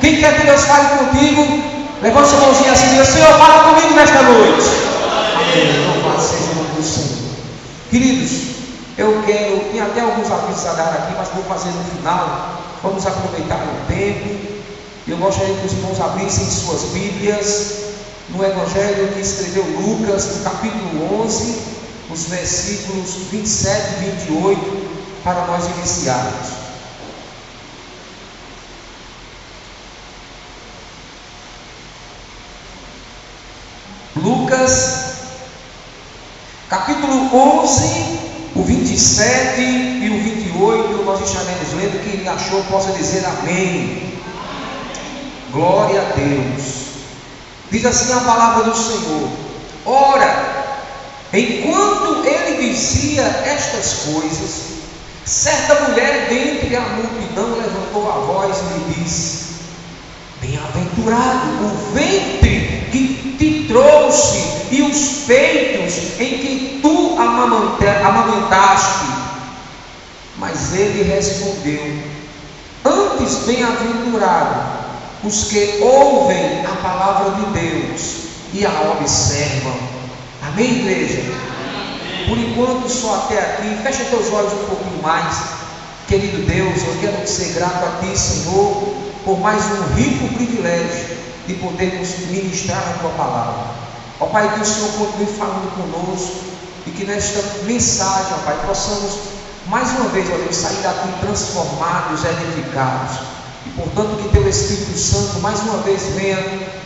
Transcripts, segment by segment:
Quem quer que Deus fale contigo, levante sua mãozinha assim e diga: Senhor, fala comigo nesta noite. Amém. Louvado seja o nome do Senhor. Queridos, tem até alguns avisos a dar aqui, mas vou fazer no final. Vamos aproveitar o tempo. Eu gostaria que os irmãos abrissem suas Bíblias no Evangelho que escreveu Lucas, no capítulo 11, os versículos 27 e 28, para nós iniciarmos. Lucas, capítulo 11, o 27 e o 28, nós estaremos lendo. Quem achou, possa dizer amém. Glória a Deus. Diz assim a palavra do Senhor: ora, enquanto ele dizia estas coisas, certa mulher dentre a multidão levantou a voz e lhe disse: bem-aventurado o ventre que te trouxe e os peitos em que tu amamentaste. Mas ele respondeu: antes bem-aventurado os que ouvem a palavra de Deus e a observam. Amém, igreja? Amém. Por enquanto, só até aqui. Fecha teus olhos um pouquinho mais. Querido Deus, eu quero ser grato a Ti, Senhor, por mais um rico privilégio de podermos ministrar a Tua palavra. Ó Pai, que o Senhor continue falando conosco e que nesta mensagem, ó Pai, possamos mais uma vez, ó Deus, sair daqui transformados, edificados. E portanto que Teu Espírito Santo mais uma vez venha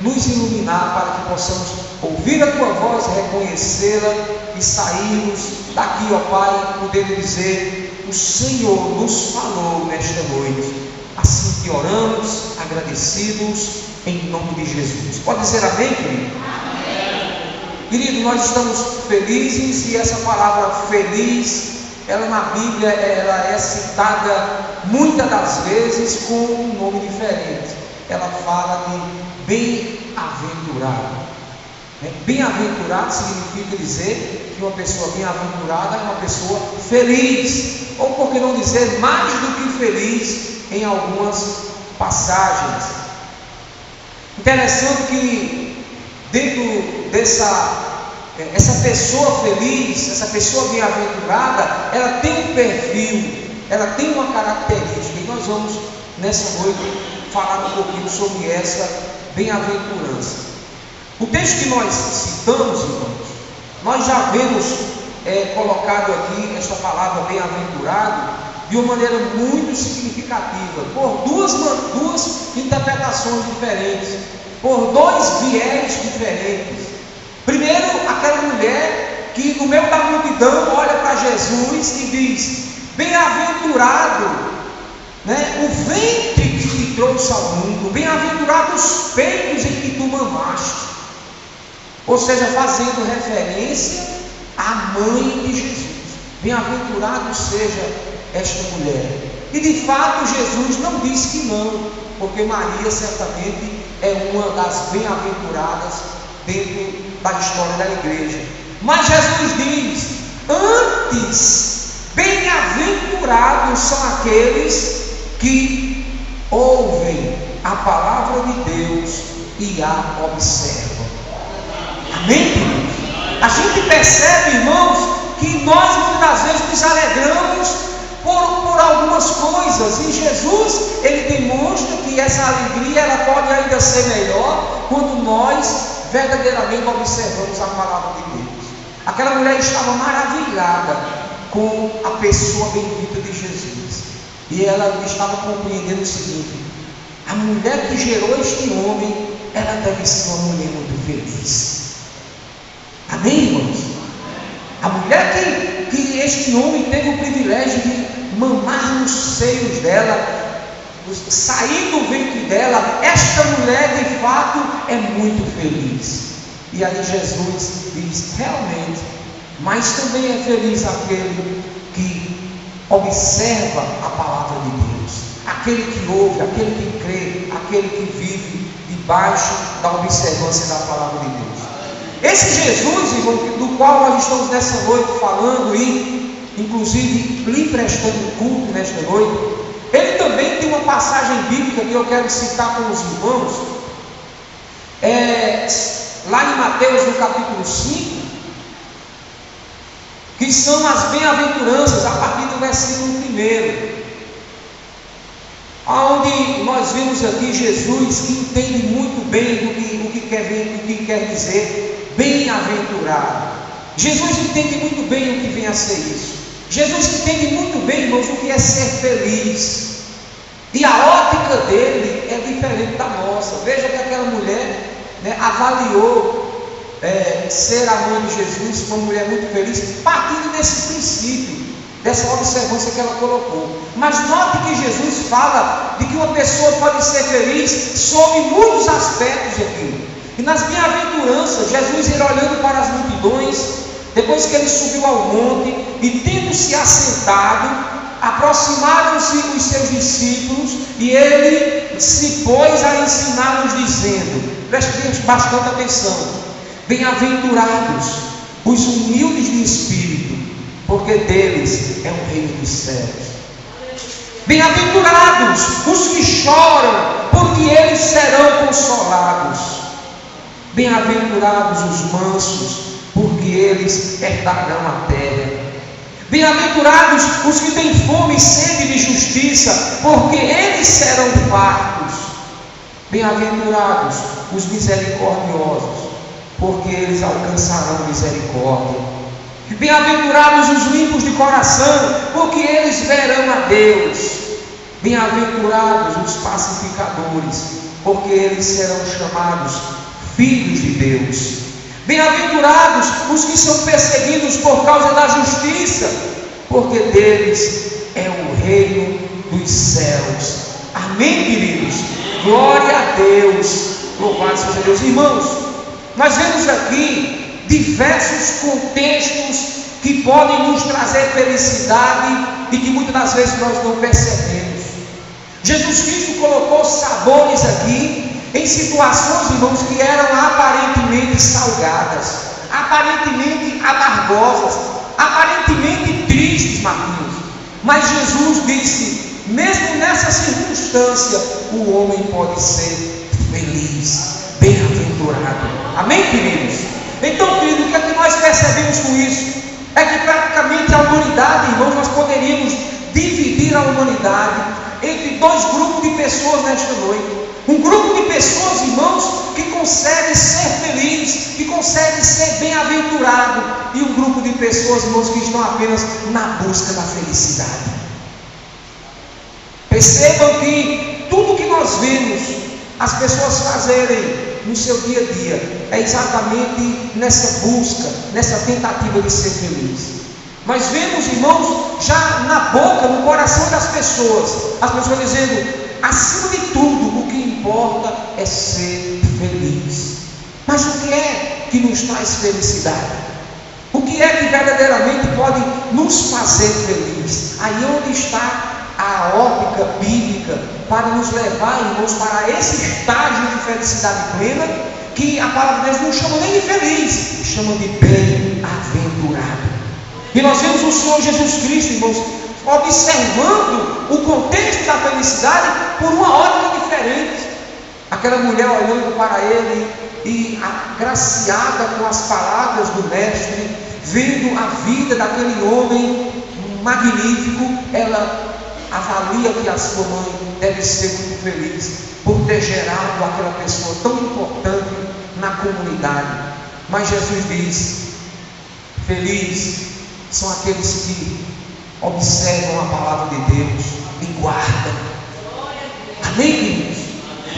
nos iluminar para que possamos ouvir a Tua voz, reconhecê-la e sairmos daqui, ó Pai, podendo dizer: o Senhor nos falou nesta noite. Assim que oramos, agradecidos, em nome de Jesus. Pode dizer amém, querido? Amém. Querido, nós estamos felizes e essa palavra feliz, ela na Bíblia, ela é citada muitas das vezes com um nome diferente. Ela fala de bem-aventurado. Bem-aventurado significa dizer que uma pessoa bem-aventurada é uma pessoa feliz, ou por que não dizer mais do que feliz em algumas passagens. Interessante que dentro essa pessoa feliz, essa pessoa bem-aventurada, ela tem um perfil, ela tem uma característica, e nós vamos nessa noite falar um pouquinho sobre essa bem-aventurança. O texto que nós citamos, irmãos, nós já vemos colocado aqui esta palavra bem-aventurado de uma maneira muito significativa, por duas interpretações diferentes, por dois viés diferentes. Primeiro, aquela mulher que no meio da multidão olha para Jesus e diz: bem-aventurado, o ventre que te trouxe ao mundo, bem-aventurado os peitos em que tu mamaste. Ou seja, fazendo referência à mãe de Jesus. Bem-aventurado seja esta mulher. E de fato Jesus não disse que não, porque Maria certamente é uma das bem-aventuradas dentro da história da igreja. Mas Jesus diz: antes, bem-aventurados são aqueles que ouvem a palavra de Deus e a observam. Amém, queridos? A gente percebe, irmãos, que nós muitas das vezes nos alegramos por algumas coisas, e Jesus, ele demonstra que essa alegria, ela pode ainda ser melhor quando nós verdadeiramente observamos a palavra de Deus. Aquela mulher estava maravilhada com a pessoa bendita de Jesus, e ela estava compreendendo o seguinte: a mulher que gerou este homem, ela deve ser uma mulher muito feliz. Amém, irmãos? A mulher que este homem teve o privilégio de mamar nos seios dela, sair do ventre dela, esta mulher de fato é muito feliz. E aí Jesus diz: realmente, mas também é feliz aquele que observa a palavra de Deus, aquele que ouve, aquele que crê, aquele que vive debaixo da observância da palavra de Deus. Esse Jesus, irmão, do qual nós estamos nessa noite falando e inclusive lhe prestando culto nesta noite, Ele também tem uma passagem bíblica que eu quero citar com os irmãos, lá em Mateus, no capítulo 5, que são as bem-aventuranças, a partir do versículo 1, onde nós vemos aqui Jesus, que entende muito bem o que quer dizer bem-aventurado. Jesus entende muito bem o que vem a ser isso. Jesus entende muito bem, irmãos, o que é ser feliz. E a ótica dele é diferente da nossa. Veja que aquela mulher, avaliou ser a mãe de Jesus, uma mulher muito feliz, partindo desse princípio, dessa observância que ela colocou. Mas note que Jesus fala de que uma pessoa pode ser feliz sob muitos aspectos aqui. E nas bem-aventuranças, Jesus ele olhando para as multidões, depois que ele subiu ao monte e tendo se assentado, aproximaram-se os seus discípulos e ele se pôs a ensiná-los dizendo, preste bastante atenção: bem-aventurados os humildes de espírito, porque deles é o reino dos céus. Bem-aventurados os que choram, porque eles serão consolados. Bem-aventurados os mansos, porque eles herdarão a terra. Bem-aventurados os que têm fome e sede de justiça, porque eles serão fartos. Bem-aventurados os misericordiosos, porque eles alcançarão misericórdia. Bem-aventurados os limpos de coração, porque eles verão a Deus. Bem-aventurados os pacificadores, porque eles serão chamados filhos de Deus. Bem-aventurados os que são perseguidos por causa da justiça, porque deles é o reino dos céus. Amém, queridos? Glória a Deus. Louvado seja Deus. Irmãos, nós vemos aqui diversos contextos que podem nos trazer felicidade e que muitas das vezes nós não percebemos. Jesus Cristo colocou sabores aqui em situações, irmãos, que eram aparentemente salgadas, aparentemente amargosas, aparentemente tristes, Marquinhos. Mas Jesus disse, mesmo nessa circunstância, o homem pode ser feliz, bem-aventurado. Amém, queridos? Então, querido, o que é que nós percebemos com isso? É que praticamente a humanidade, irmãos, nós poderíamos dividir a humanidade entre dois grupos de pessoas nesta noite. Um grupo de pessoas, irmãos, que consegue ser feliz, que consegue ser bem-aventurado, e um grupo de pessoas, irmãos, que estão apenas na busca da felicidade. Percebam que tudo que nós vemos as pessoas fazerem no seu dia a dia é exatamente nessa busca, nessa tentativa de ser feliz. Nós vemos, irmãos, já na boca, no coração das pessoas, as pessoas dizendo, acima de tudo, o que importa é ser feliz. Mas o que é que nos traz felicidade? O que é que verdadeiramente pode nos fazer feliz? Aí onde está a ótica bíblica para nos levar, irmãos, para esse estágio de felicidade plena, que a palavra de Deus não chama nem de feliz, chama de bem-aventurado. E nós vemos o Senhor Jesus Cristo, irmãos, observando o contexto da felicidade por uma ótica diferente. Aquela mulher olhando para ele e agraciada com as palavras do mestre, vendo a vida daquele homem magnífico, ela avalia que a sua mãe deve ser muito feliz por ter gerado aquela pessoa tão importante na comunidade. Mas Jesus diz, feliz são aqueles que observam a palavra de Deus e guardam. Amém, queridos?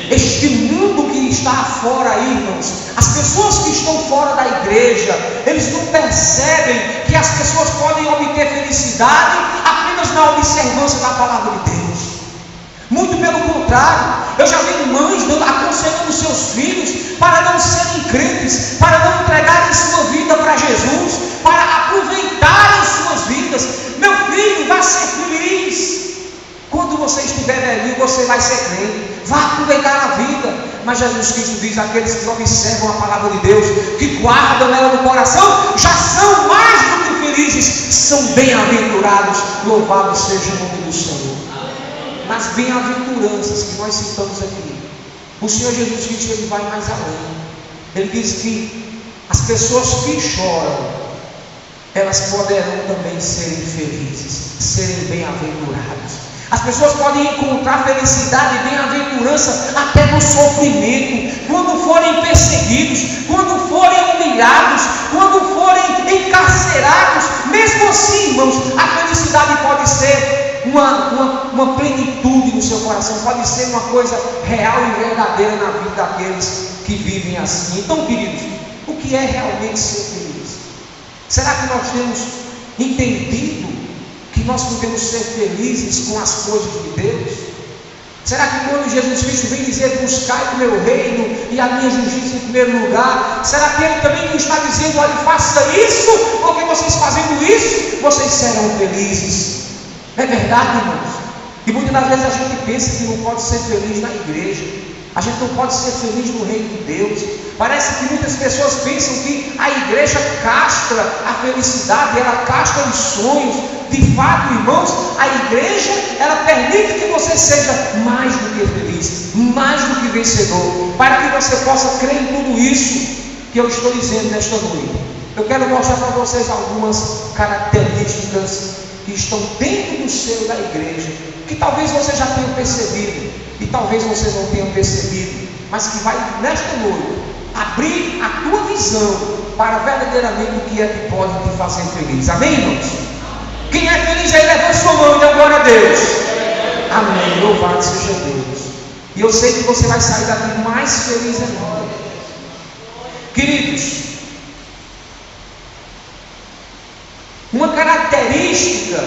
Este mundo que está fora aí, irmãos, as pessoas que estão fora da igreja, eles não percebem que as pessoas podem obter felicidade apenas na observância da palavra de Deus. Muito pelo contrário, eu já vi mães aconselhando seus filhos para não serem crentes, para não entregarem sua vida para Jesus, para aproveitarem suas vidas. Meu filho, vá ser feliz. Quando você estiver velhinho, você vai ser crente, vá aproveitar a vida. Mas Jesus Cristo diz, aqueles que observam a palavra de Deus, que guardam ela no coração, já são mais do que felizes, são bem-aventurados. Louvado seja o nome do Senhor. nas bem-aventuranças que nós citamos aqui, o Senhor Jesus Cristo ele vai mais além. Ele diz que as pessoas que choram, elas poderão também serem felizes, serem bem-aventuradas. As pessoas podem encontrar felicidade e bem-aventurança até no sofrimento, quando forem perseguidos, quando forem humilhados, quando forem encarcerados. Mesmo assim, irmãos, a felicidade pode ser uma plenitude no seu coração, pode ser uma coisa real e verdadeira na vida daqueles que vivem assim. Então, queridos, o que é realmente ser feliz? Será que nós temos entendido que nós podemos ser felizes com as coisas de Deus? Será que quando Jesus Cristo vem dizer buscai o meu reino e a minha justiça em primeiro lugar, será que Ele também não está dizendo, olha, faça isso, porque vocês fazendo isso, vocês serão felizes? É verdade, irmãos? E muitas das vezes a gente pensa que não pode ser feliz na igreja, a gente não pode ser feliz no reino de Deus. Parece que muitas pessoas pensam que a igreja castra a felicidade, ela castra os sonhos. De fato, irmãos, a igreja, ela permite que você seja mais do que feliz, mais do que vencedor, para que você possa crer em tudo isso que eu estou dizendo nesta noite. Eu quero mostrar para vocês algumas características que estão dentro do seio da igreja, que talvez você já tenha percebido, e talvez você não tenha percebido, mas que vai nesta noite abrir a tua visão para verdadeiramente o que é que pode te fazer feliz. Amém, irmãos? Quem é feliz aí, levanta sua mão e dá glória a Deus. Amém, louvado seja Deus. E eu sei que você vai sair daqui mais feliz ainda. Queridos, uma característica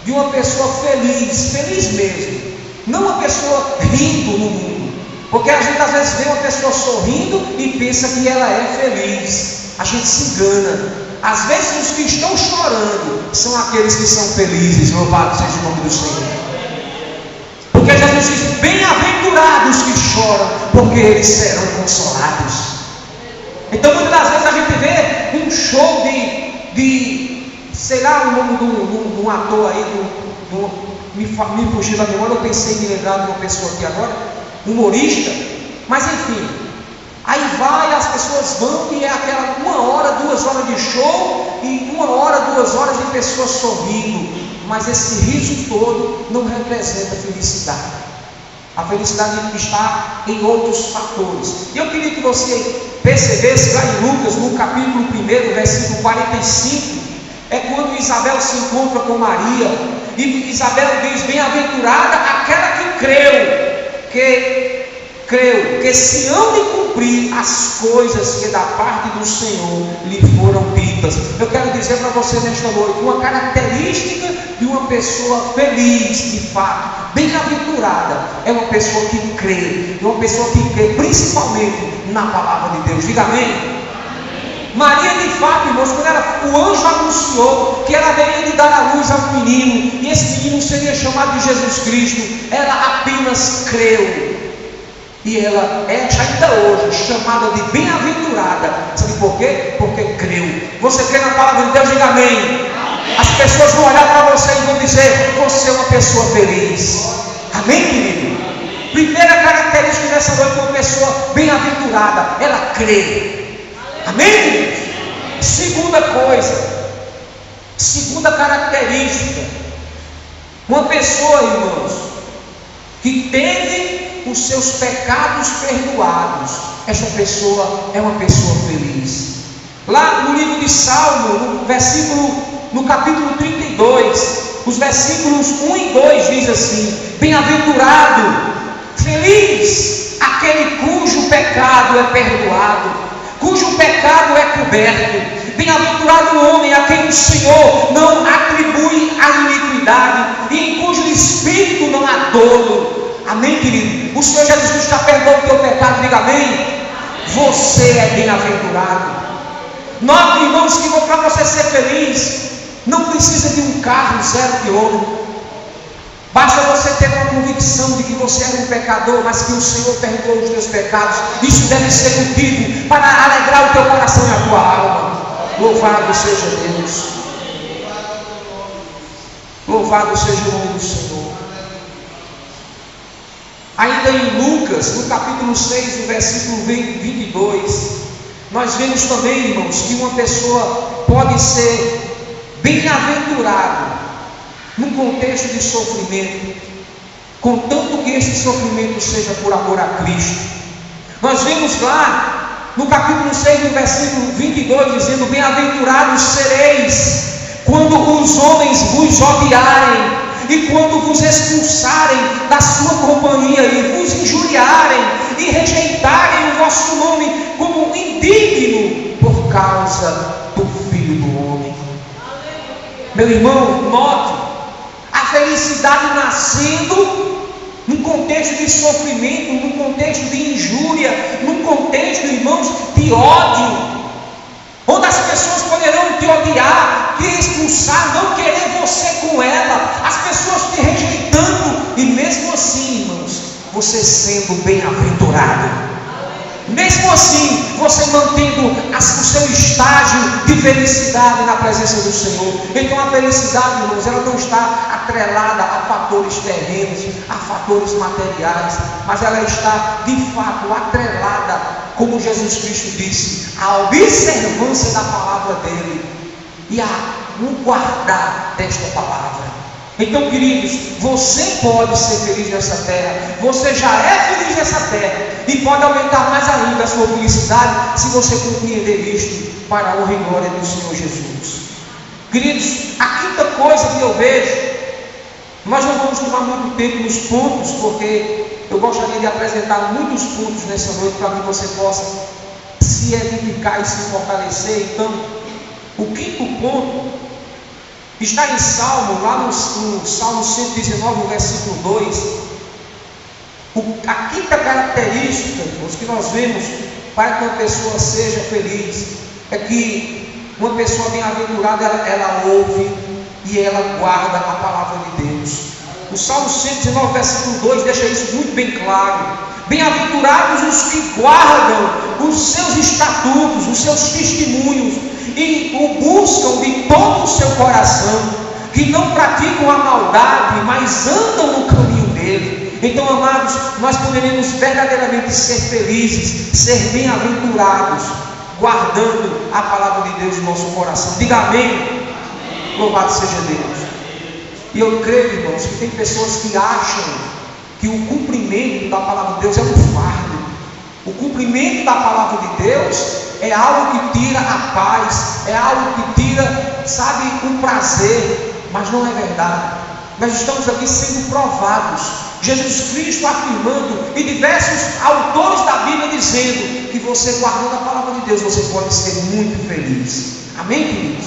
de uma pessoa feliz, feliz mesmo, não uma pessoa rindo no mundo, porque a gente às vezes vê uma pessoa sorrindo e pensa que ela é feliz. A gente se engana. Às vezes os que estão chorando são aqueles que são felizes. Louvado seja o nome do Senhor. Porque Jesus diz, bem-aventurados que choram, porque eles serão consolados. Então muitas das vezes a gente vê um show sei lá o nome de um ator aí, me fugiu da memória, eu pensei em me lembrar de uma pessoa aqui agora, humorista, mas enfim, aí vai, as pessoas vão e é aquela 1 hora, 2 horas de show, e 1 hora, 2 horas de pessoas sorrindo, mas esse riso todo não representa felicidade. A felicidade está em outros fatores. E eu queria que você percebesse lá em Lucas, no capítulo 1, versículo 45, é quando Isabel se encontra com Maria, e Isabel diz, bem-aventurada aquela que creu, que se hão de cumprir as coisas que da parte do Senhor lhe foram ditas. Eu quero dizer para você nesta noite, uma característica de uma pessoa feliz, de fato, bem-aventurada, é uma pessoa que crê, principalmente na palavra de Deus. Diga amém. Maria, de fato, irmãos, quando o anjo anunciou que ela haveria de dar à luz a um menino, e esse menino seria chamado de Jesus Cristo, ela apenas creu. E ela é ainda hoje chamada de bem-aventurada. Sabe por quê? Porque creu. Você crê na palavra de Deus? Diga amém. As pessoas vão olhar para você e vão dizer, você é uma pessoa feliz. Amém, querido? Primeira característica dessa noite de uma pessoa bem-aventurada, ela crê. Amém? Segunda característica, uma pessoa, irmãos, que teve os seus pecados perdoados, esta pessoa é uma pessoa feliz. Lá no livro de Salmo, no capítulo 32, os versículos 1 e 2 diz assim, bem-aventurado, feliz aquele cujo pecado é perdoado, cujo pecado é coberto. Bem-aventurado o homem a quem o Senhor não atribui a iniquidade e em cujo espírito não há dolo. Amém, querido? O Senhor Jesus já perdoou o teu pecado. Diga amém. Você é bem-aventurado. Note, irmãos, que para você ser feliz não precisa de um carro 0 quilômetro. Basta você ter uma convicção de que você é um pecador, mas que o Senhor perdoou os teus pecados. Isso deve ser motivo para alegrar o teu coração e a tua alma. Louvado seja Deus. Louvado seja o nome do Senhor. Ainda em Lucas, no capítulo 6, no versículo 22, nós vemos também, irmãos, que uma pessoa pode ser bem-aventurada num contexto de sofrimento, contanto que esse sofrimento seja por amor a Cristo. Nós vemos lá no capítulo 6, no versículo 22, dizendo: bem-aventurados sereis quando os homens vos odiarem e quando vos expulsarem da sua companhia e vos injuriarem e rejeitarem o vosso nome como indigno por causa do Filho do Homem. Meu irmão, note, a felicidade nascendo num contexto de sofrimento, num contexto de injúria, num contexto, irmãos, de ódio, onde as pessoas poderão te odiar, te expulsar, não querer você com ela, as pessoas te rejeitando, e mesmo assim, irmãos, você sendo bem-aventurado, mesmo assim, você mantendo o seu estágio de felicidade na presença do Senhor. Então a felicidade, irmãos, ela não está atrelada a fatores terrenos, a fatores materiais, mas ela está de fato atrelada, como Jesus Cristo disse, à observância da palavra dele e a guardar desta palavra. Então, queridos, você pode ser feliz nessa terra, você já é feliz nessa terra, e pode aumentar mais ainda a sua felicidade, se você compreender isto para a honra e glória do Senhor Jesus. Queridos, a quinta coisa que eu vejo, nós não vamos tomar muito tempo nos pontos, porque eu gostaria de apresentar muitos pontos nessa noite, para que você possa se edificar e se fortalecer. Então, o quinto ponto está em Salmo, lá no Salmo 119, versículo 2. A quinta característica que nós vemos para que uma pessoa seja feliz é que uma pessoa bem-aventurada, ela ouve e ela guarda a palavra de Deus. O Salmo 119, versículo 2 deixa isso muito bem claro: bem-aventurados os que guardam os seus estatutos, os seus testemunhos, e o buscam de todo o seu coração, que não praticam a maldade, mas andam no caminho dele. Então, amados, nós poderemos verdadeiramente ser felizes, ser bem-aventurados, guardando a palavra de Deus no nosso coração. Diga amém. Amém. Louvado seja Deus. E eu creio, irmãos, que tem pessoas que acham que o cumprimento da palavra de Deus é um fardo. O cumprimento da palavra de Deus é algo que tira a paz, é algo que tira, sabe, um prazer, mas não é verdade. Nós estamos aqui sendo provados, Jesus Cristo afirmando, e diversos autores da Bíblia dizendo que você, guardando a palavra de Deus, você pode ser muito feliz. Amém, queridos?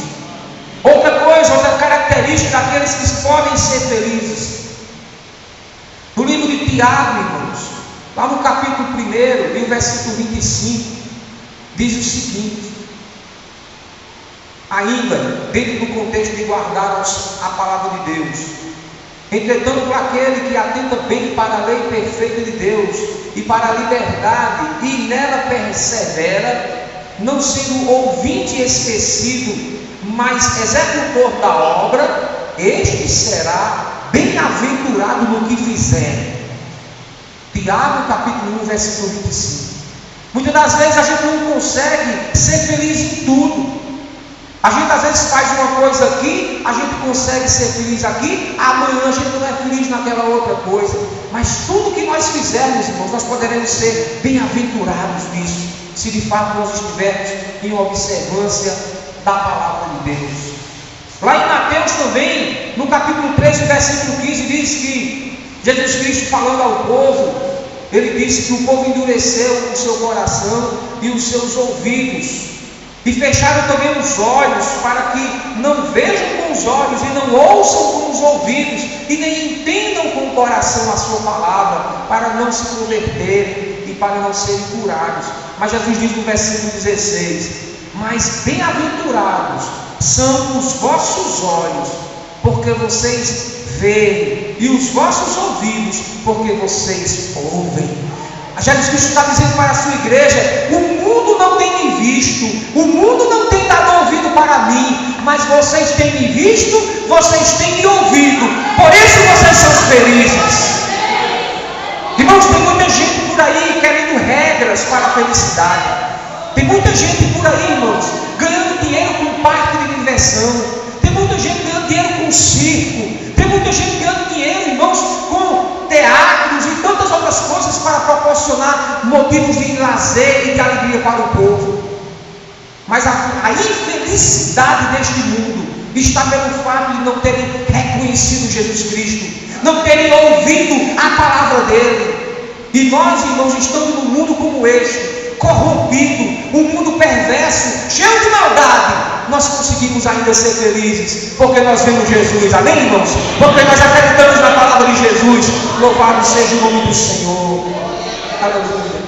Outra coisa, outra característica daqueles que podem ser felizes, no livro de Tiago, irmãos, lá no capítulo 1, e no versículo 25, diz o seguinte, ainda dentro do contexto de guardar a palavra de Deus: entretanto, aquele que atenta bem para a lei perfeita de Deus e para a liberdade, e nela persevera, não sendo ouvinte esquecido, mas executor da obra, este será bem-aventurado no que fizer. Tiago capítulo 1, versículo 25. Muitas das vezes a gente não consegue ser feliz em tudo. A gente às vezes faz uma coisa aqui, a gente consegue ser feliz aqui, amanhã a gente não é feliz naquela outra coisa. Mas tudo que nós fizermos, irmãos, nós poderemos ser bem-aventurados nisso, se de fato nós estivermos em observância da palavra de Deus. Lá em Mateus também, no capítulo 13, versículo 15, diz que Jesus Cristo, falando ao povo, ele disse que o povo endureceu o seu coração e os seus ouvidos, e fecharam também os olhos, para que não vejam com os olhos e não ouçam com os ouvidos, e nem entendam com o coração a sua palavra, para não se converterem e para não serem curados. Mas Jesus diz no versículo 16: mas bem-aventurados são os vossos olhos, porque vocês veem, e os vossos ouvidos, porque vocês ouvem. Jesus Cristo está dizendo para a sua igreja: o mundo não tem me visto, o mundo não tem dado ouvido para mim, mas vocês têm me visto, vocês têm me ouvido, por isso vocês são felizes. Irmãos, por aí querendo regras para a felicidade. Tem muita gente por aí, irmãos, ganhando dinheiro com parque de diversão. Tem muita gente ganhando dinheiro com circo. Tem muita gente ganhando dinheiro, irmãos, com teatros e tantas outras coisas para proporcionar motivos de lazer e de alegria para o povo. Mas a infelicidade deste mundo está pelo fato de não terem reconhecido Jesus Cristo, não terem ouvido a palavra dele. E nós, irmãos, estamos num mundo como este, corrompido, um mundo perverso, cheio de maldade. Nós conseguimos ainda ser felizes, porque nós vemos Jesus, amém, irmãos? Porque nós acreditamos na palavra de Jesus. Louvado seja o nome do Senhor. Aleluia.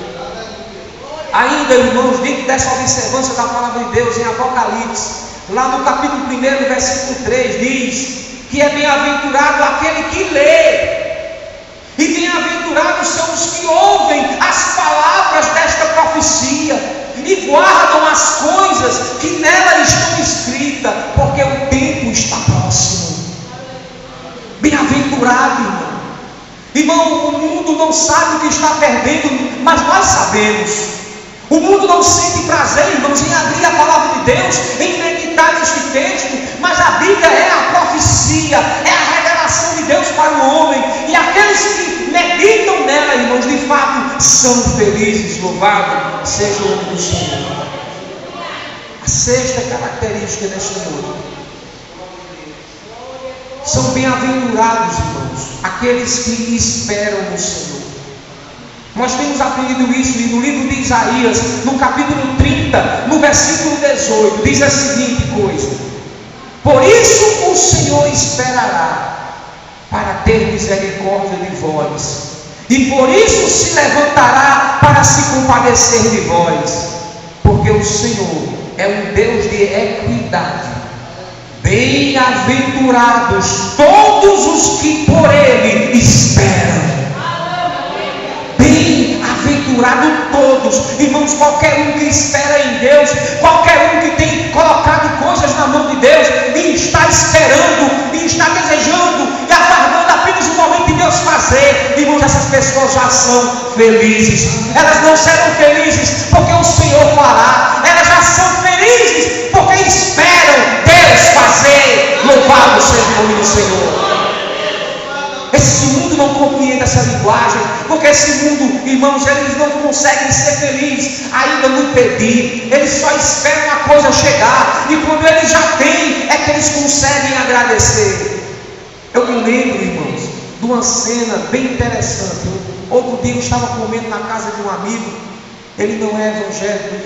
Ainda, irmãos, dentro dessa observância da palavra de Deus, em Apocalipse, lá no capítulo 1, versículo 3, diz que é bem-aventurado aquele que lê, e bem-aventurados são os que ouvem as palavras desta profecia e guardam as coisas que nela estão escritas, porque o tempo está próximo. Bem-aventurado, irmão. Irmão, o mundo não sabe o que está perdendo, mas nós sabemos. O mundo não sente prazer, irmãos, em abrir a palavra de Deus, em meditar neste texto, mas a Bíblia é a profecia, é a revelação de Deus para o homem, e aqueles que meditam nela, irmãos, de fato são felizes. Louvado seja o nome do Senhor. A sexta característica desta noite: são bem-aventurados, irmãos, aqueles que esperam no Senhor. Nós temos aprendido isso no livro de Isaías, no capítulo 30, no versículo 18, diz a seguinte coisa: por isso o Senhor esperará para ter misericórdia de vós, e por isso se levantará para se compadecer de vós, porque o Senhor é um Deus de equidade. Bem-aventurados todos os que por Ele esperam. Bem-aventurado todos, irmãos, qualquer um que espera em Deus, qualquer um que tem colocado coisas na mão de Deus e está esperando, e está desejando e aguardando apenas o momento de Deus fazer, irmãos, essas pessoas já são felizes. Elas não serão felizes porque o Senhor fará, elas já são felizes porque esperam Deus fazer. Louvado seja o nome do Senhor. Esse mundo não compreende essa linguagem, porque esse mundo, irmãos, eles não conseguem ser felizes ainda no pedir, eles só esperam a coisa chegar, e quando eles já têm, é que eles conseguem agradecer. Eu me lembro, irmãos, de uma cena bem interessante. Outro dia eu estava comendo na casa de um amigo, ele não é evangélico,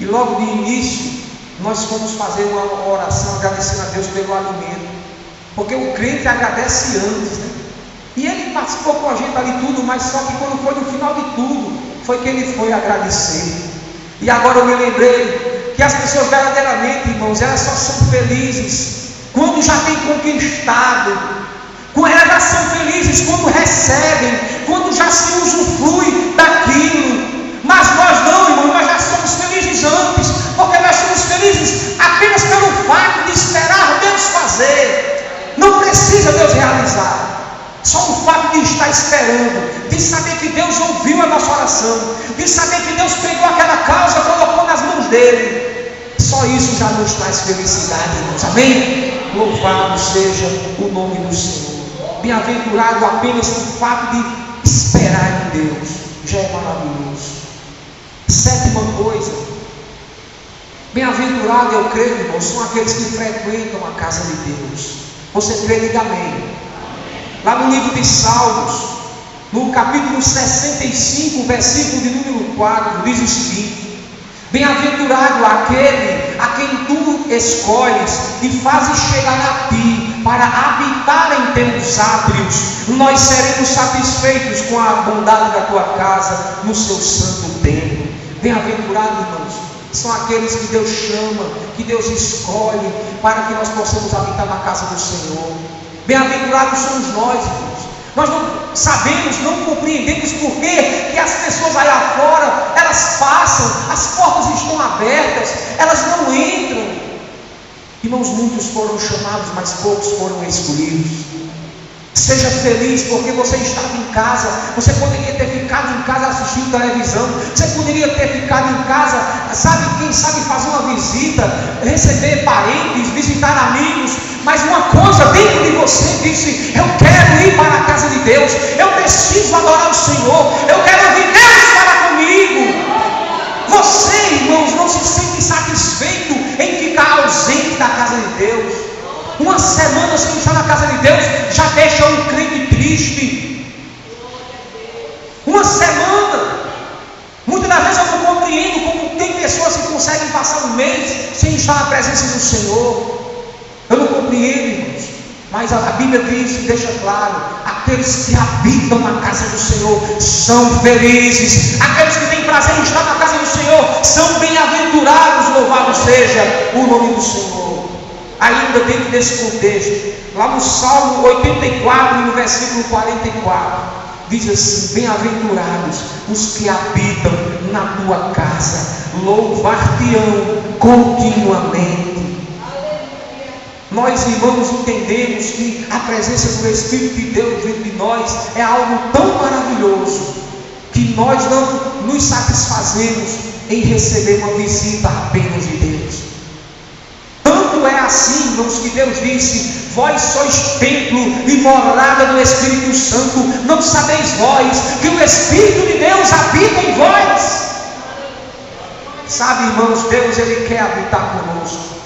e logo de início nós fomos fazer uma oração agradecendo a Deus pelo alimento, porque o crente agradece antes, né? E ele participou com a gente ali tudo, mas só que quando foi no final de tudo, foi que ele foi agradecer. E agora eu me lembrei que as pessoas verdadeiramente, irmãos, elas só são felizes quando já têm conquistado, elas já são felizes quando recebem, quando já se usufrui daquilo. Mas nós não, irmãos, nós já somos felizes antes, porque nós somos felizes apenas pelo fato de esperar Deus fazer. Não precisa Deus realizar. Só o fato de estar esperando, de saber que Deus ouviu a nossa oração, de saber que Deus pegou aquela causa e colocou nas mãos dele, só isso já nos traz felicidade, irmãos. Amém? Louvado seja o nome do Senhor. Bem-aventurado apenas o fato de esperar em Deus já é maravilhoso. Sétima coisa: bem-aventurado, eu creio, irmãos, são aqueles que frequentam a casa de Deus. Você crê? Diga amém. Lá no livro de Salmos, no capítulo 65, versículo de número 4, diz o seguinte: bem-aventurado aquele a quem tu escolhes e fazes chegar a ti para habitar em teus átrios. Nós seremos satisfeitos com a bondade da tua casa no seu santo templo. Bem-aventurado, irmãos, são aqueles que Deus chama, que Deus escolhe para que nós possamos habitar na casa do Senhor. Bem-aventurados somos nós, irmãos. Nós não sabemos, não compreendemos por que as pessoas aí afora, elas passam, as portas estão abertas, elas não entram. Irmãos, muitos foram chamados, mas poucos foram escolhidos. Seja feliz porque você estava em casa. Você poderia ter ficado em casa assistindo televisão. Você poderia ter ficado em casa, sabe, quem sabe fazer uma visita, receber parentes, visitar amigos. Mas uma coisa dentro de você disse: eu quero ir para a casa de Deus. Eu preciso adorar o Senhor. Eu quero ouvir Deus falar comigo. Você, irmãos, não se sente satisfeito em ficar ausente da casa de Deus. Uma semana sem estar na casa de Deus já deixa um crente triste. Uma semana. Muitas das vezes eu não compreendo como tem pessoas que conseguem passar um mês sem estar na presença do Senhor. Eu não compreendo, irmãos. Mas a Bíblia diz, deixa claro: aqueles que habitam na casa do Senhor são felizes. Aqueles que têm prazer em estar na casa do Senhor são bem-aventurados. Louvado seja o nome do Senhor. Ainda dentro desse contexto, lá no Salmo 84, no versículo 44, diz assim: bem-aventurados os que habitam na tua casa, louvar-te-ão continuamente. Nós, irmãos, entendemos que a presença do Espírito de Deus dentro de nós é algo tão maravilhoso, que nós não nos satisfazemos em receber uma visita apenas de Deus. Tanto é assim, irmãos, que Deus disse: vós sois templo e morada do Espírito Santo. Não sabeis vós que o Espírito de Deus habita em vós? Sabe, irmãos, Deus, Ele quer habitar conosco,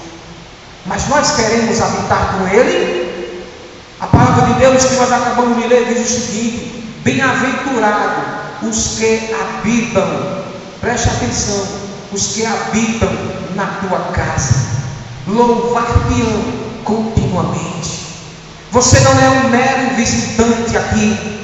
mas nós queremos habitar com Ele? A palavra de Deus que nós acabamos de ler diz o seguinte: bem-aventurado os que habitam, preste atenção, os que habitam na tua casa, louvar-te-ão continuamente. Você não é um mero visitante aqui.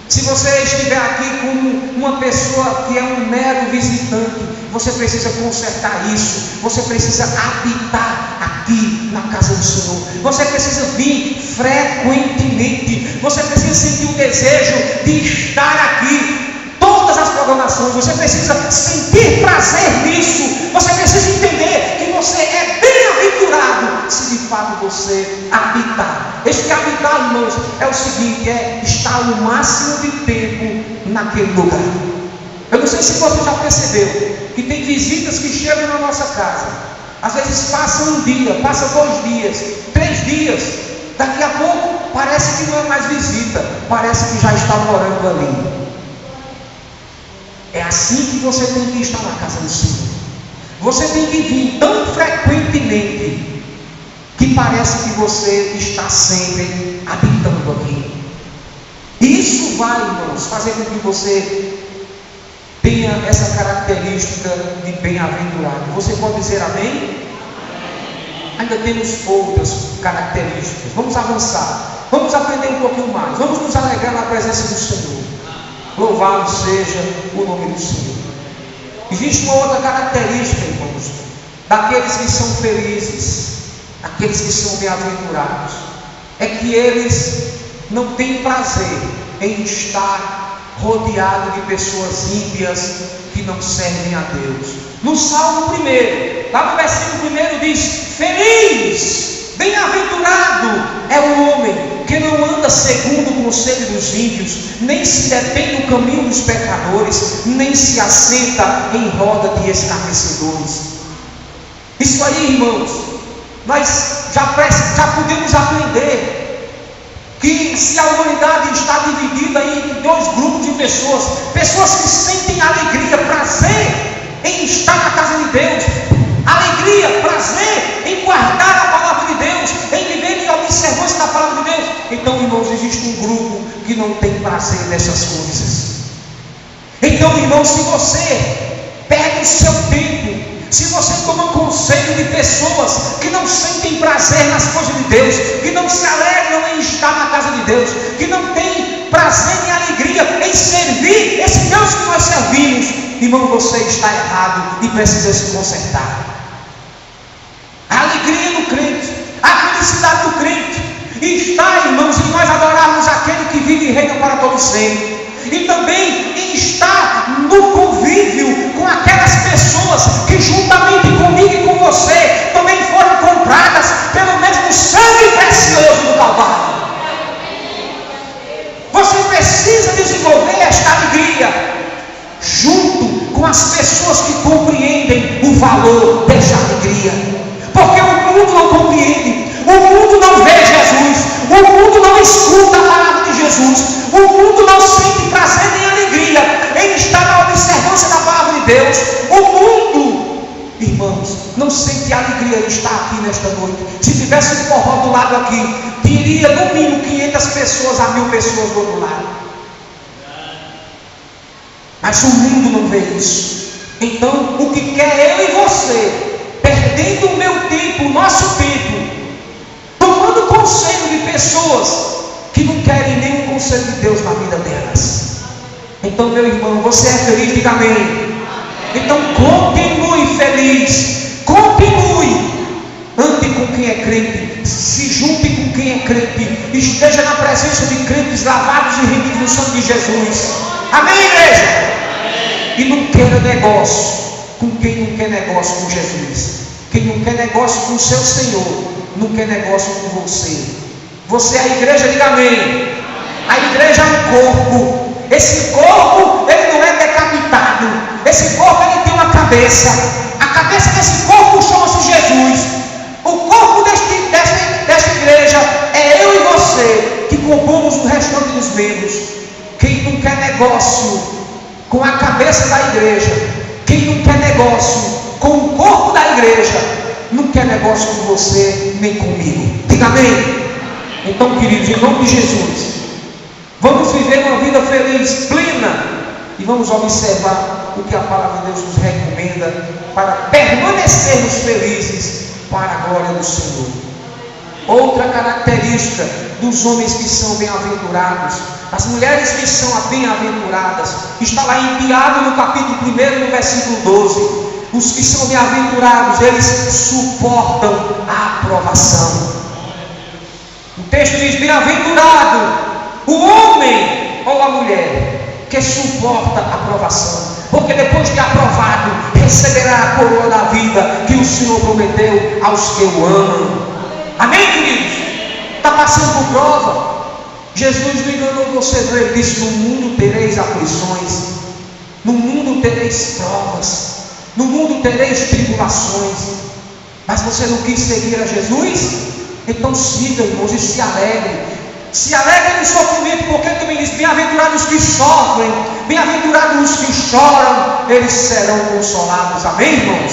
Se você estiver aqui como uma pessoa que é um mero visitante, você precisa consertar isso. Você precisa habitar aqui na casa do Senhor. Você precisa vir frequentemente. Você precisa sentir o desejo de estar aqui. Todas as programações, você precisa sentir prazer nisso. Você precisa entender que você é bem-aventurado se de fato você habitar. Este habitar, irmãos, é o seguinte: é estar o máximo de tempo naquele lugar. Eu não sei se você já percebeu que tem visitas que chegam na nossa casa. Às vezes passam um dia, passam 2 dias, 3 dias. Daqui a pouco parece que não é mais visita, parece que já está morando ali. É assim que você tem que estar na casa do Senhor. Você tem que vir tão frequentemente que parece que você está sempre habitando aqui. Isso vai, irmãos, fazer com que você tenha essa característica de bem-aventurado. Você pode dizer amém? Ainda temos outras características. Vamos avançar. Vamos aprender um pouquinho mais. Vamos nos alegrar na presença do Senhor. Louvado seja o nome do Senhor. Existe uma outra característica, irmãos, daqueles que são felizes, aqueles que são bem-aventurados, é que eles não têm prazer em estar rodeado de pessoas ímpias que não servem a Deus. No Salmo 1, lá no versículo 1 diz: feliz, bem-aventurado é o homem que não anda segundo o conselho dos ímpios, nem se detém no caminho dos pecadores, nem se assenta em roda de escarnecedores. Isso aí, irmãos, nós já podemos aprender que se a humanidade está dividida em 2 grupos de pessoas, pessoas que sentem alegria, prazer em estar na casa de Deus, alegria, prazer em guardar a palavra de Deus, em viver em observância da palavra de Deus. Então, irmãos, existe um grupo que não tem prazer nessas coisas. Então, irmãos, se você perde o seu tempo, se você toma conselho de pessoas que não sentem prazer nas coisas de Deus, que não se alegram em estar na casa de Deus, que não tem prazer e alegria em servir esse Deus que nós servimos, irmão, você está errado e precisa se consertar. A alegria do crente, a felicidade do crente está, irmãos, em nós adorarmos aquele que vive e reina para todo sempre, e também em estar no convívio com aquelas pessoas que juntamente comigo e com você também foram compradas pelo mesmo sangue precioso do Calvário. as pessoas que compreendem o valor desta alegria. Porque o mundo não compreende, o mundo não vê Jesus, o mundo não escuta a palavra de Jesus, o mundo não sente prazer nem alegria em estar na observância da palavra de Deus. O mundo, irmãos, não sente alegria em estar aqui nesta noite. Se tivesse um forró do lado aqui, teria no mínimo 500 pessoas a 1000 pessoas do outro lado. Mas o mundo não vê isso. Então, o que quer eu e você, perdendo o meu tempo, o nosso tempo, tomando conselho de pessoas que não querem nenhum conselho de Deus na vida delas. Então, meu irmão, você é feliz? Diga amém. Então, continue feliz, continue, ande com quem é crente, se junte com quem é crente, esteja na presença de crentes lavados e remidos no sangue de Jesus. Amém, igreja? E não queira negócio com quem não quer negócio com Jesus. Quem não quer negócio com o seu Senhor, não quer negócio com você. Você é a igreja, diga amém. A igreja é um corpo. Esse corpo, ele não é decapitado. Esse corpo, ele tem uma cabeça. A cabeça desse corpo chama-se Jesus. O corpo desta igreja é eu e você, que compomos o restante dos membros. Quem não quer negócio com a cabeça da igreja, quem não quer negócio com o corpo da igreja, não quer negócio com você nem comigo. Diga amém. Então, queridos, em nome de Jesus, vamos viver uma vida feliz, plena, e vamos observar o que a palavra de Deus nos recomenda para permanecermos felizes para a glória do Senhor. Outra característica dos homens que são bem-aventurados, as mulheres que são bem-aventuradas, está lá em Tiago, no capítulo 1, no versículo 12. Os que são bem-aventurados, eles suportam a aprovação. O texto diz: bem-aventurado o homem ou a mulher que suporta a aprovação, porque depois de aprovado, receberá a coroa da vida que o Senhor prometeu aos que o amam. Amém, queridos? Está passando por prova. Jesus não enganou você, não. Ele disse: no mundo tereis aflições, no mundo tereis provas, no mundo tereis tribulações. Mas você não quis seguir a Jesus? Então siga, irmãos, e se alegre. Se alegre no sofrimento, porque ele também diz: bem-aventurados os que sofrem, bem-aventurados os que choram, eles serão consolados. Amém, irmãos?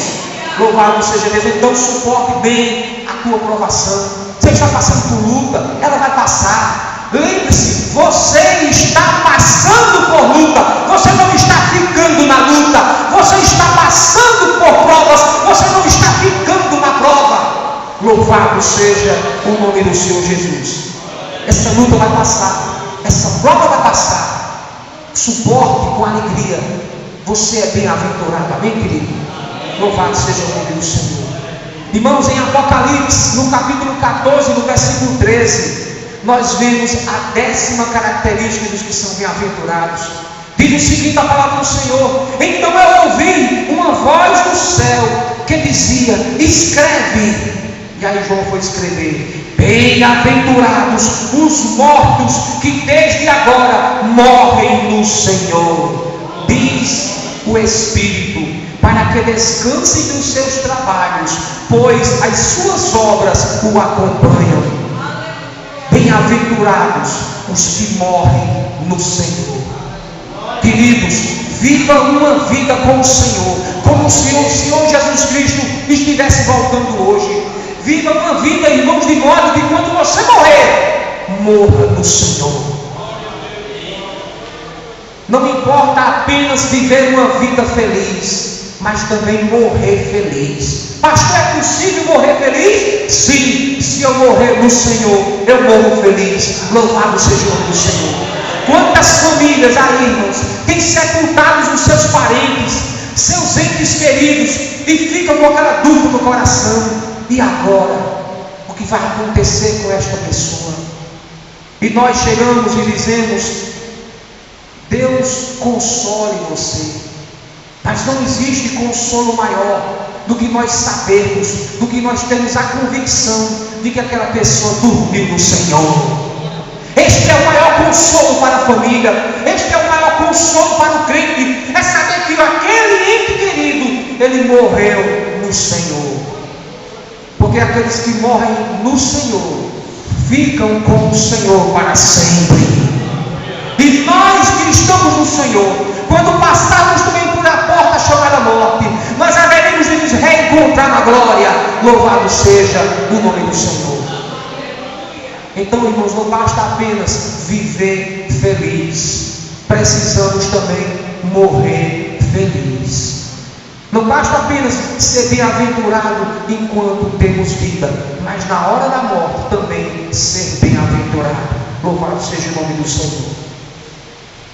Louvado seja Deus. Então suporte bem a tua provação. Você está passando por luta, ela vai passar. Lembre-se, você está passando por luta, você não está ficando na luta, você está passando por provas, você não está ficando na prova. Louvado seja o nome do Senhor Jesus. Essa luta vai passar, essa prova vai passar. Suporte com alegria. Você é bem-aventurado, amém, querido? Louvado seja o nome do Senhor. Irmãos, em Apocalipse, no capítulo 14, no versículo 13, nós vemos a 10ª característica dos que são bem-aventurados. Diz o seguinte a palavra do Senhor: então eu ouvi uma voz do céu que dizia: escreve. E aí João foi escrever: bem-aventurados os mortos que desde agora morrem no Senhor, diz o Espírito, para que descansem dos seus trabalhos, pois as suas obras o acompanham. Bem-aventurados os que morrem no Senhor. Queridos, viva uma vida com o Senhor, como se o Senhor Jesus Cristo estivesse voltando hoje. Viva uma vida, irmãos, de modo que quando você morrer, morra no Senhor. Não importa apenas viver uma vida feliz, mas também morrer feliz. Pastor, é possível morrer feliz? Sim, se eu morrer no Senhor, eu morro feliz. Louvado seja o nome do Senhor. Quantas famílias aí, irmãos, têm sepultado os seus parentes, seus entes queridos, e ficam com aquela dúvida no coração: e agora? O que vai acontecer com esta pessoa? E nós chegamos e dizemos: Deus console você. Mas não existe consolo maior do que nós sabermos, do que nós temos a convicção de que aquela pessoa dormiu no Senhor. Este é o maior consolo para a família, este é o maior consolo para o crente, é saber que aquele ele morreu no Senhor. Porque aqueles que morrem no Senhor ficam com o Senhor para sempre. E nós que estamos no Senhor, quando passarmos também por a porta chamada morte, nós haveremos de nos reencontrar na glória. Louvado seja o nome do Senhor. Então, irmãos, não basta apenas viver feliz, precisamos também morrer feliz. Não basta apenas ser bem-aventurado enquanto temos vida, mas na hora da morte também ser bem-aventurado. Louvado seja o nome do Senhor.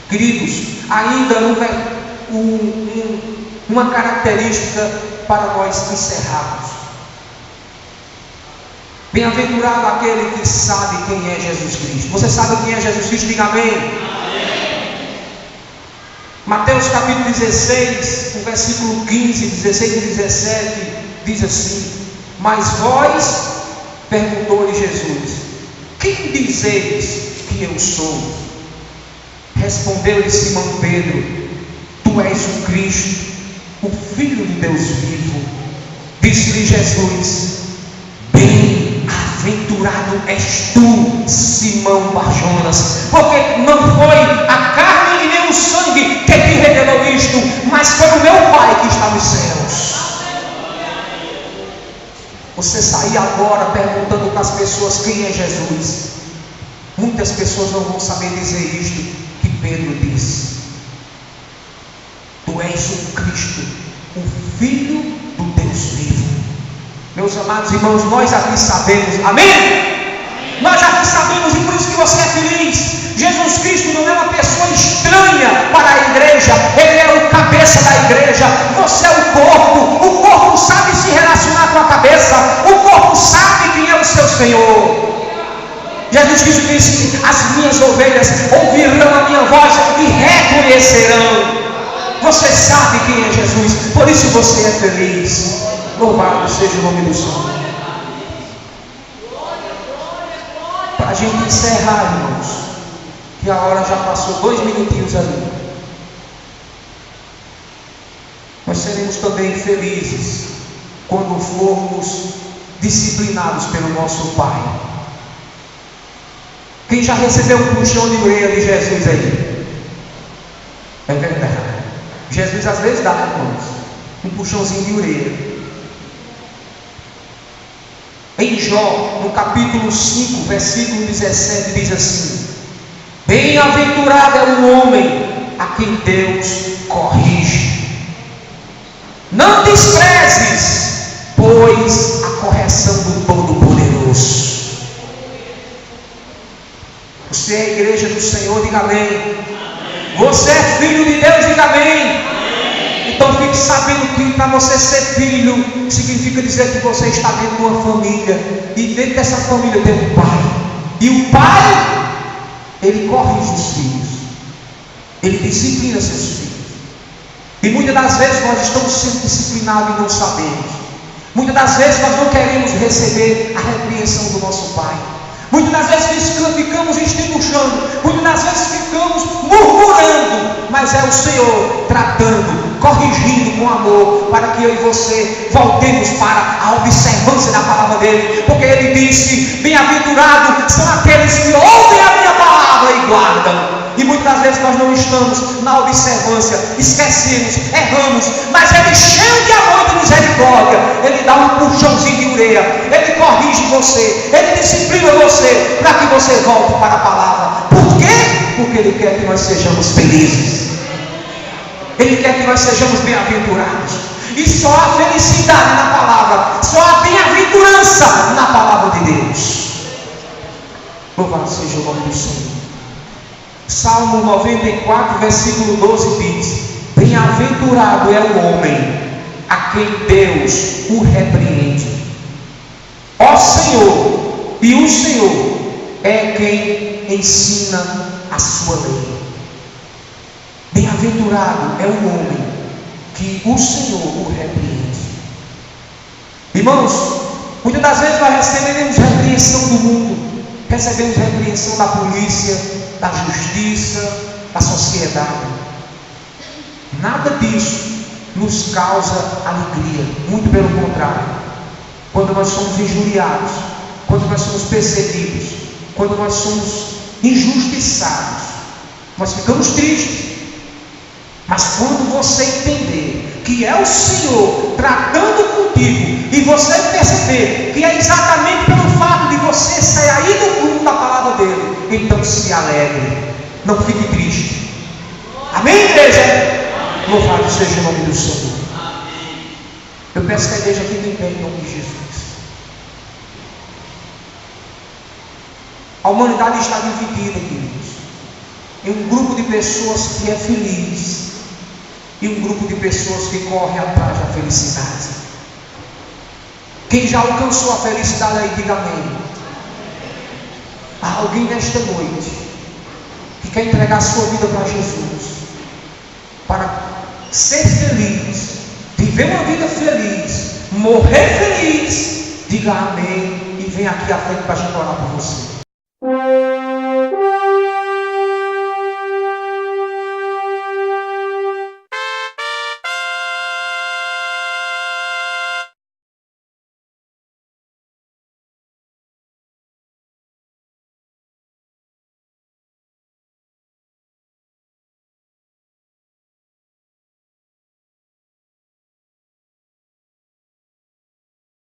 Queridos, ainda não é uma característica para nós encerrarmos. Bem-aventurado aquele que sabe quem é Jesus Cristo. Você sabe quem é Jesus Cristo? Diga amém. Amém. Mateus capítulo 16, no versículo 15, 16 e 17, diz assim: mas vós, perguntou-lhe Jesus, quem dizeis que eu sou? Respondeu-lhe Simão Pedro, tu és o Cristo, o Filho de Deus vivo. Disse-lhe Jesus, bem-aventurado és tu, Simão Barjonas, porque não foi a carne e nem o sangue que te revelou isto, mas foi o meu Pai que está nos céus. Você sair agora perguntando para as pessoas quem é Jesus, muitas pessoas não vão saber dizer isto que Pedro disse. Tu és o Cristo, o Filho do Deus vivo. Meus amados irmãos, nós aqui sabemos, amém? Nós aqui sabemos, e por isso que você é feliz. Jesus Cristo não é uma pessoa estranha para a igreja, Ele é o cabeça da igreja. Você é o corpo sabe se relacionar com a cabeça, o corpo sabe quem é o seu Senhor. Jesus Cristo disse, as minhas ovelhas ouvirão a minha voz e reconhecerão. Você sabe quem é Jesus, por isso você é feliz. Louvado seja o nome do Senhor. Para a gente encerrar, irmãos, que a hora já passou 2 minutinhos ali. Nós seremos também felizes quando formos disciplinados pelo nosso Pai. Quem já recebeu um puxão de orelha de Jesus aí? É verdade. Jesus às vezes dá, irmãos, um puxãozinho de orelha. Em Jó, no capítulo 5, versículo 17, diz assim: bem-aventurado é o homem a quem Deus corrige. Não desprezes, pois, a correção do Todo-Poderoso. Você é a igreja do Senhor, diga amém. Você é filho de Deus, diga amém. Então fique sabendo que para você ser filho significa dizer que você está dentro de uma família, e dentro dessa família tem um pai, e o pai, ele corrige os filhos, ele disciplina seus filhos. E muitas das vezes nós estamos sendo disciplinados e não sabemos. Muitas das vezes nós não queremos receber a repreensão do nosso pai. Muitas das vezes ficamos estribuchando, muitas das vezes ficamos murmurando, mas é o Senhor tratando, corrigindo com amor, para que eu e você voltemos para a observância da palavra dele, porque ele disse, bem-aventurados são aqueles que ouvem a minha palavra e guardam. E muitas das vezes nós não estamos na observância, esquecemos, erramos, mas ele, cheio de amor e de misericórdia, ele dá um puxãozinho de orelha, ele corrige você, ele disciplina você, para que você volte para a palavra. Por quê? Porque ele quer que nós sejamos felizes, ele quer que nós sejamos bem-aventurados. E só há felicidade na palavra, só há bem-aventurança na palavra de Deus. Louvado seja o nome do Senhor. Salmo 94, versículo 12 diz: bem-aventurado é o homem a quem Deus o repreende. Ó Senhor, e o Senhor é quem ensina a sua lei. Bem-aventurado é o homem que o Senhor o repreende. Irmãos, muitas das vezes nós recebemos repreensão do mundo, recebemos repreensão da polícia, da justiça, da sociedade. Nada disso nos causa alegria. Muito pelo contrário. Quando nós somos injuriados, quando nós somos perseguidos, quando nós somos injustiçados, nós ficamos tristes. Mas quando você entender que é o Senhor tratando contigo, e você perceber que é exatamente pelo fato de você sair do rumo da palavra dele, então se alegre, não fique triste. Amém, igreja? Louvado seja o nome do Senhor. Eu peço que a igreja fique em pé em nome de Jesus. A humanidade está dividida, queridos, em um grupo de pessoas que é feliz e um grupo de pessoas que corre atrás da felicidade. Quem já alcançou a felicidade aí, diga amém. Há alguém nesta noite que quer entregar a sua vida para Jesus, para ser feliz, viver uma vida feliz, morrer feliz. Diga amém e vem aqui à frente para a gente orar por você.